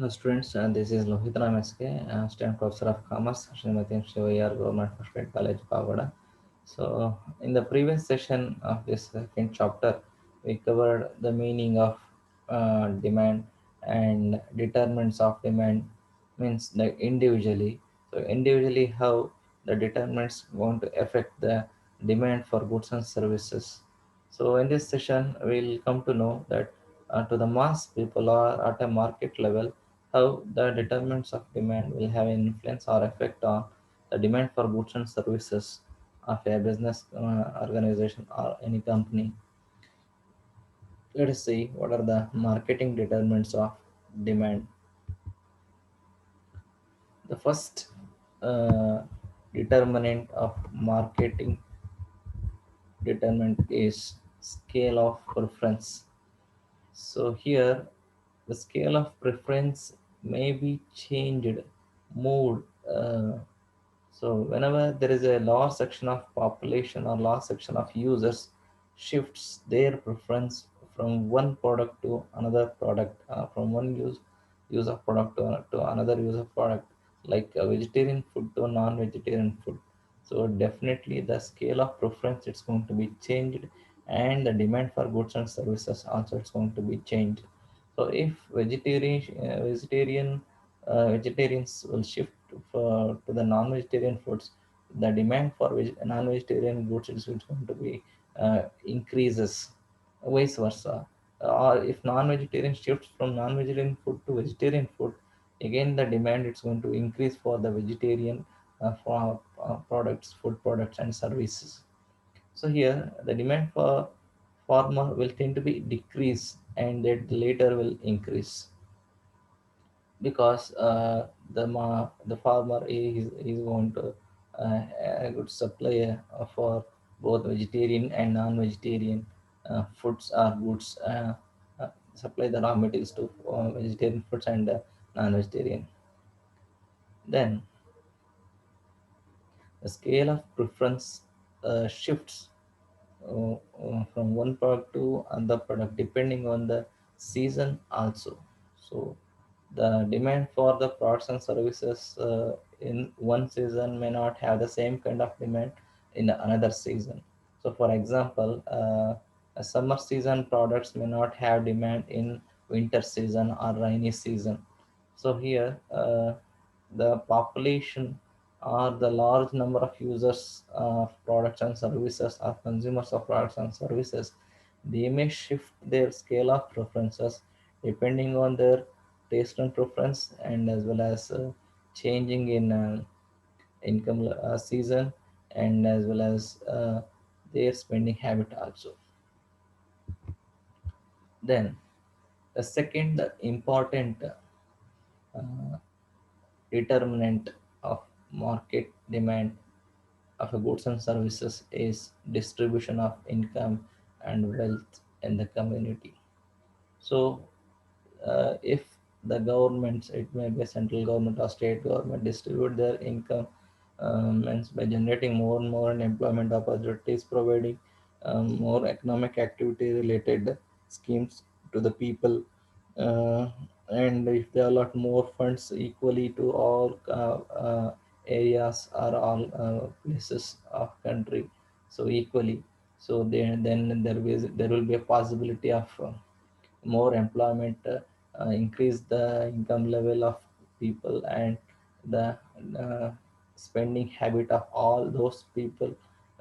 Students, this is Lohit Ram SK, Student Professor of Commerce, Srimati Shivayar Government First Grade College, Pagoda. So, in the previous session of this second chapter, we covered the meaning of demand and determinants of demand means like individually. So, individually, how the determinants going to affect the demand for goods and services. So, in this session, we'll come to know that to the mass people or at a market level, how the determinants of demand will have an influence or effect on the demand for goods and services of a business organization or any company. Let us see what are the marketing determinants of demand. The first uh, determinant of marketing determinant is scale of preference. So here the scale of preference may be changed, moved. So whenever there is a large section of population or large section of users shifts their preference from one product to another product, from one use of product to another use of product, like a vegetarian food to non-vegetarian food. So definitely the scale of preference it's going to be changed, and the demand for goods and services also it's going to be changed. So if vegetarians will shift to the non-vegetarian foods, the demand for non-vegetarian goods is going to be increases, vice versa. Or if non-vegetarian shifts from non-vegetarian food to vegetarian food, again the demand is going to increase for the vegetarian for products, food products and services. So here the demand for farmer will tend to be decrease and that later will increase because the farmer is going to a good supplier for both vegetarian and non-vegetarian foods or goods, supply the raw materials to vegetarian foods and non-vegetarian. Then the scale of preference shifts from one product to another product depending on the season also. So the demand for the products and services in one season may not have the same kind of demand in another season. So for example, a summer season products may not have demand in winter season or rainy season. So here the population or the large number of users of products and services or consumers of products and services, they may shift their scale of preferences depending on their taste and preference, and as well as changing in income season, and as well as their spending habit also. Then the second important uh, determinant of market demand of a goods and services is distribution of income and wealth in the community. So if the governments, it may be central government or state government, distribute their income means by generating more and more employment opportunities, providing more economic activity related schemes to the people, uh, and if they allot more funds equally to all areas or all places of country, so equally, so then there will be a possibility of more employment, increase the income level of people, and the uh, spending habit of all those people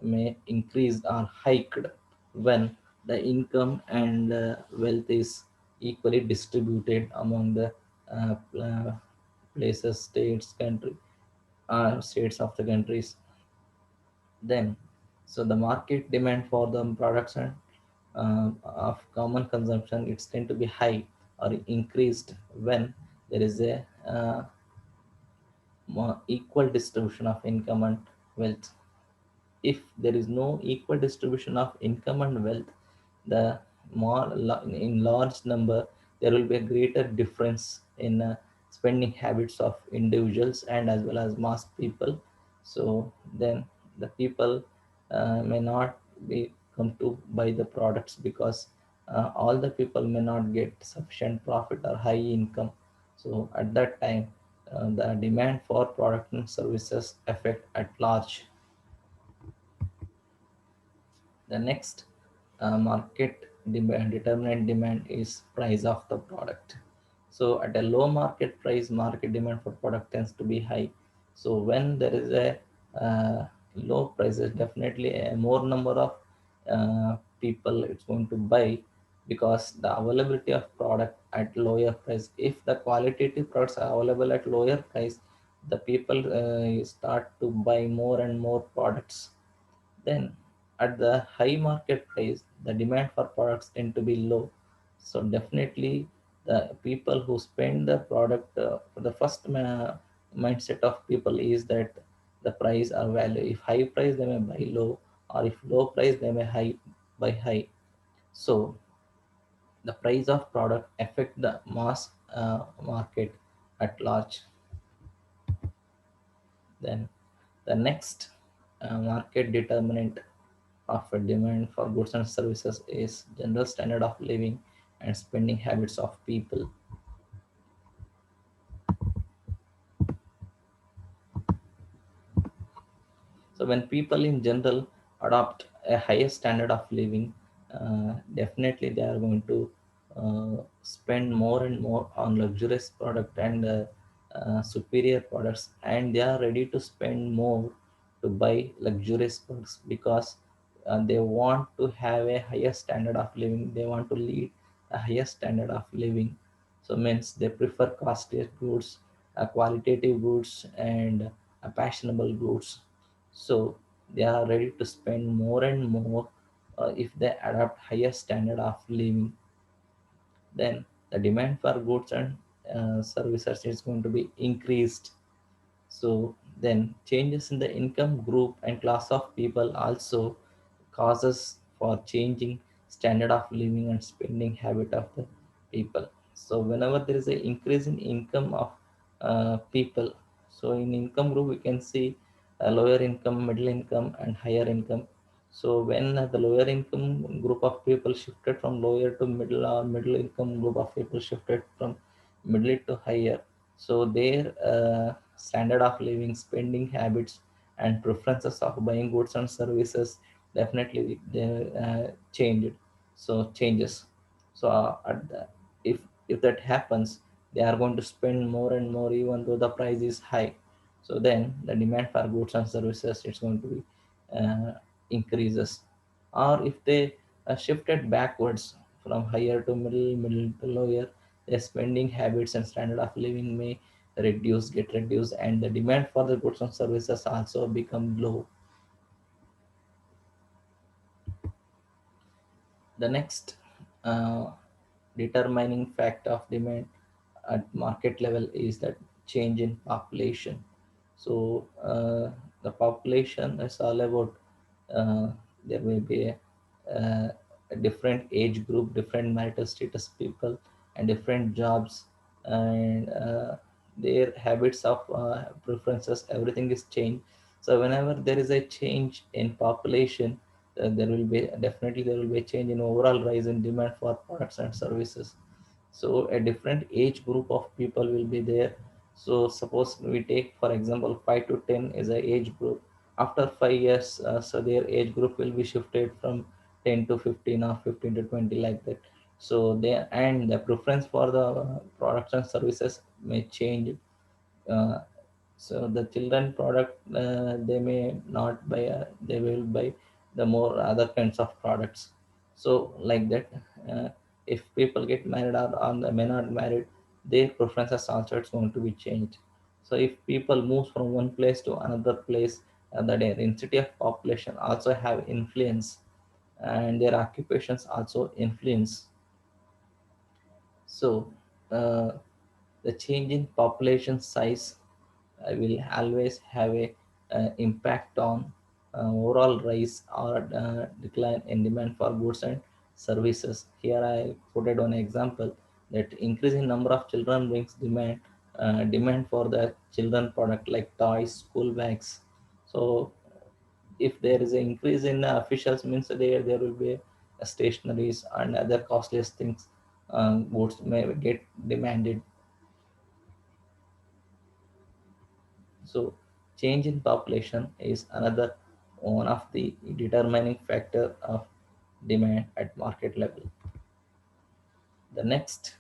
may increase or hiked when the income and wealth is equally distributed among the places, states, country, states of the countries. Then, so the market demand for the products and of common consumption, it's tend to be high or increased when there is a more equal distribution of income and wealth. If there is no equal distribution of income and wealth, the in large number there will be a greater difference in spending habits of individuals and as well as mass people. So then the people may not be come to buy the products because all the people may not get sufficient profit or high income. So at that time, the demand for product and services affect at large. The next market demand, determinant demand is price of the product. So at a low market price, market demand for product tends to be high. So when there is a low prices, definitely a more number of people it's going to buy, because the availability of product at lower price. If the qualitative products are available at lower price, the people start to buy more and more products. Then, at the high market price, the demand for products tend to be low. So definitely, the people who spend the product, for the first mindset of people is that the price or value. If high price, they may buy low, or if low price, they may buy high. So the price of product affect the mass market at large. Then the next market determinant of a demand for goods and services is general standard of living and spending habits of people. So when people in general adopt a higher standard of living, definitely they are going to spend more and more on luxurious product and superior products, and they are ready to spend more to buy luxurious products, because they want to have a higher standard of living. They want to lead a higher standard of living. So means they prefer costlier goods, qualitative goods, and fashionable goods. So they are ready to spend more and more if they adopt higher standard of living. Then the demand for goods and services is going to be increased. So then changes in the income group and class of people also causes for changing standard of living and spending habit of the people. So whenever there is an increase in income of people, so in income group we can see a lower income, middle income, and higher income. So when the lower income group of people shifted from lower to middle, or middle income group of people shifted from middle to higher, so their standard of living, spending habits, and preferences of buying goods and services definitely they changed. So changes. So if that happens, they are going to spend more and more even though the price is high. So then the demand for goods and services it's going to be increases. Or if they shifted backwards from higher to middle, middle to lower, their spending habits and standard of living may get reduced, and the demand for the goods and services also become low. The next uh, determining factor of demand at market level is that change in population. So the population is all about there may be a different age group, different marital status people, and different jobs, and their habits of preferences, everything is changed. So whenever there is a change in population, there will be definitely there will be a change in overall rise in demand for products and services. So a different age group of people will be there. So suppose we take for example 5 to 10 is a age group. After 5 years, so their age group will be shifted from 10 to 15 or 15 to 20, like that. So they, and the preference for the products and services may change. uh, so the children product, they may not buy, they will buy the more other kinds of products. So like that, uh, if people get married, or they may not married, their preferences also it's going to be changed. So if people move from one place to another place, the density of population also have influence, and their occupations also influence. So uh, the change in population size will always have a impact on overall rise or decline in demand for goods and services. Here I quoted one example that increasing number of children brings demand for the children product like toys, school bags. So if there is an increase in officials, means there will be stationaries and other costliest things, goods may get demanded. So change in population is another one of the determining factor of demand at market level. The next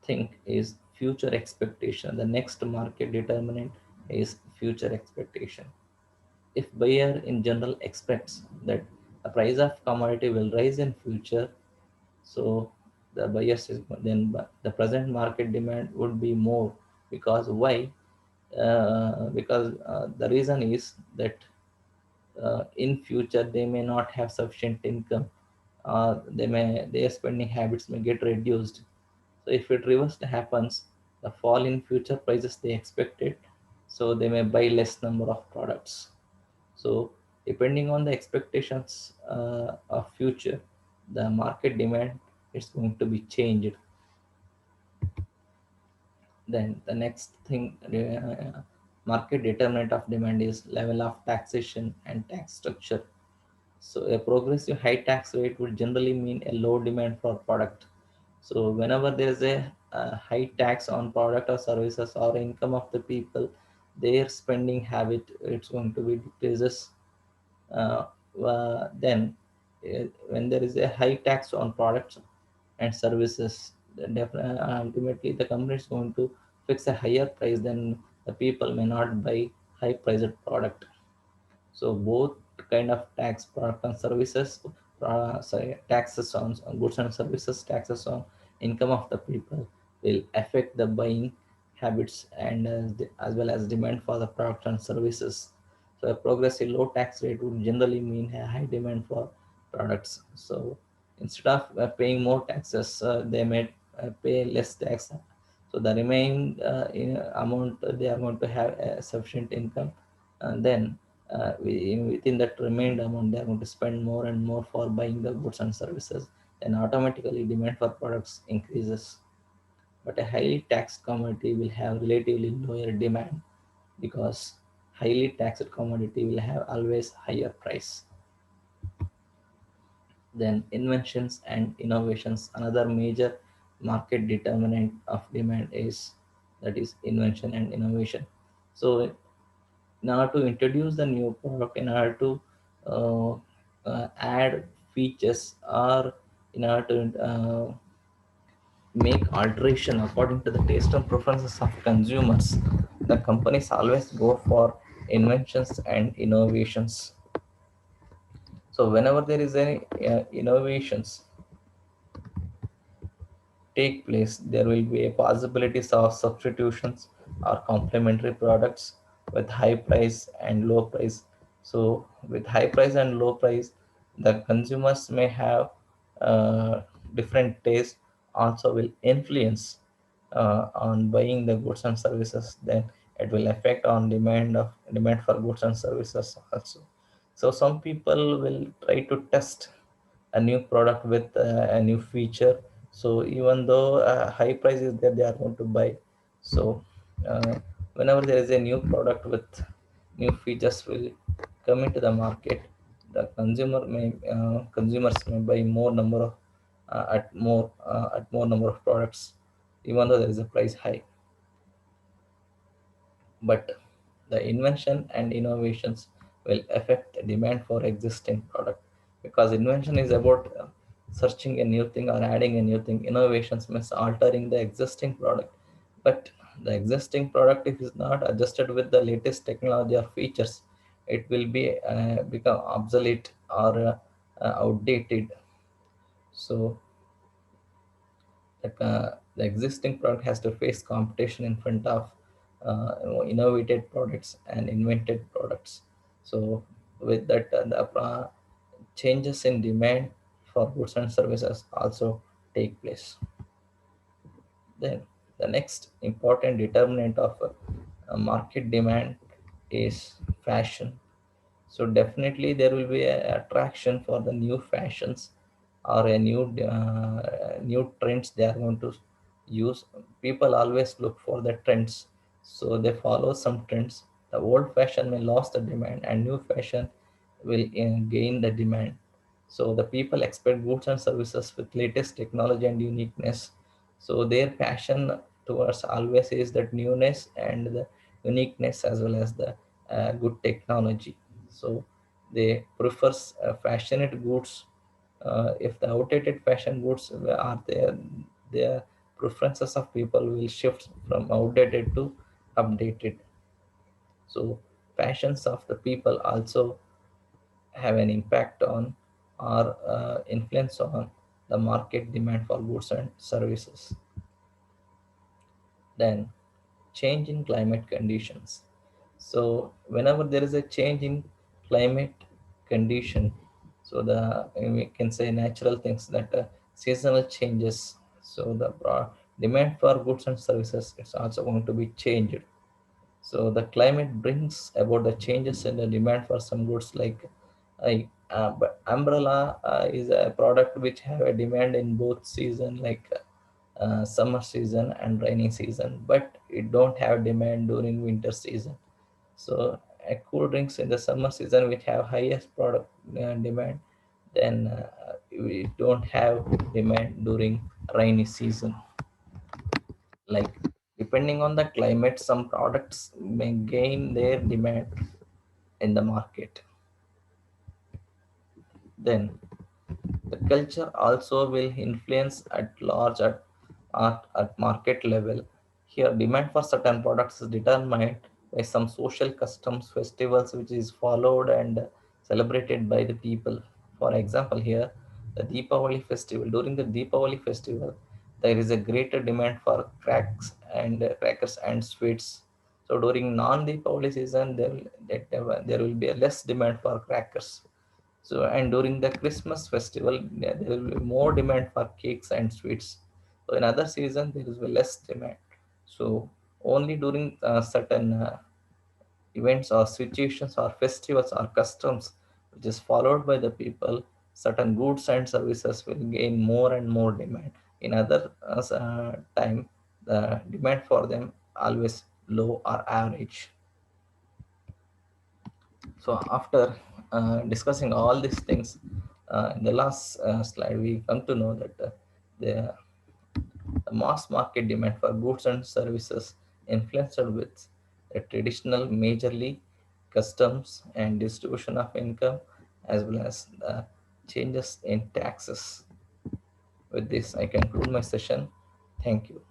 thing is future expectation. The next market determinant is future expectation. If buyer in general expects that the price of commodity will rise in future, so the buyers is then the present market demand would be more. Because why? Because the reason is that in future they may not have sufficient income, their spending habits may get reduced. So if it reverse happens, the fall in future prices they expected, so they may buy less number of products. So depending on the expectations of future, the market demand is going to be changed. Then the next thing, market determinant of demand is level of taxation and tax structure. So a progressive high tax rate would generally mean a low demand for product. So whenever there is a high tax on product or services or income of the people, their spending habit it's going to be decreases. uh, then when there is a high tax on products and services, then definitely ultimately the company is going to fix a higher price, then the people may not buy high priced product. So both kind of tax, product and services, taxes on goods and services, taxes on income of the people will affect the buying habits and as well as demand for the products and services. So a progressive low tax rate would generally mean a high demand for products. So instead of paying more taxes, they may pay less tax. So the remaining amount they are going to have sufficient income, and then within that remained amount they are going to spend more and more for buying the goods and services, then automatically demand for products increases. But a highly taxed commodity will have relatively lower demand, because highly taxed commodity will have always higher price. Then inventions and innovations, another major market determinant of demand is, that is invention and innovation. So in order to introduce the new product, in order to uh, add features, or in order to make alteration according to the taste and preferences of consumers, the companies always go for inventions and innovations. So whenever there is any innovations take place, there will be a possibilities of substitutions or complementary products with high price and low price. So with high price and low price, the consumers may have uh, different taste, also will influence on buying the goods and services. Then it will affect on demand for goods and services also. So some people will try to test a new product with a new feature. So even though high price is there, they are going to buy. So uh, whenever there is a new product with new features will come into the market, the consumers may buy more number of at more number of products, even though there is a price high. But the invention and innovations will affect the demand for existing product, because invention is about searching a new thing or adding a new thing. Innovations means altering the existing product. But the existing product, if is not adjusted with the latest technology or features, it will be become obsolete or outdated. So the existing product has to face competition in front of innovated products and invented products. So with that, the changes in demand for goods and services also take place. Then the next important determinant of market demand is fashion. So definitely there will be a attraction for the new fashions or a new trends they are going to use. People always look for the trends, so they follow some trends. The old fashion may lose the demand, and new fashion will gain the demand. So the people expect goods and services with latest technology and uniqueness. So their passion towards always is that newness and the uniqueness as well as the good technology. So they prefers fashioned goods. If the outdated fashion goods are there, their preferences of people will shift from outdated to updated. So fashions of the people also have an impact on or influence on the market demand for goods and services. Then change in climate conditions. So whenever there is a change in climate condition, so the we can say natural things that seasonal changes. So the demand for goods and services is also going to be changed. So the climate brings about the changes in the demand for some goods like but umbrella is a product which have a demand in both season like summer season and rainy season, but it don't have demand during winter season. So cool drinks in the summer season which have highest product demand, then we don't have demand during rainy season. Like depending on the climate, some products may gain their demand in the market. Then the culture also will influence at large at market level. Here, demand for certain products is determined by some social customs, festivals, which is followed and celebrated by the people. For example, here, the Deepavali festival. During the Deepavali festival, there is a greater demand for crackers and sweets. So during non-Deepavali season, there will be a less demand for crackers. So, and during the Christmas festival, yeah, there will be more demand for cakes and sweets. So, in other season, there is less demand. So, only during certain events or situations or festivals or customs, which is followed by the people, certain goods and services will gain more and more demand. In other time, the demand for them always low or average. So after discussing all these things, in the last slide, we come to know that the, the mass market demand for goods and services influenced with the traditional majorly customs and distribution of income as well as the changes in taxes. With this, I conclude my session. Thank you.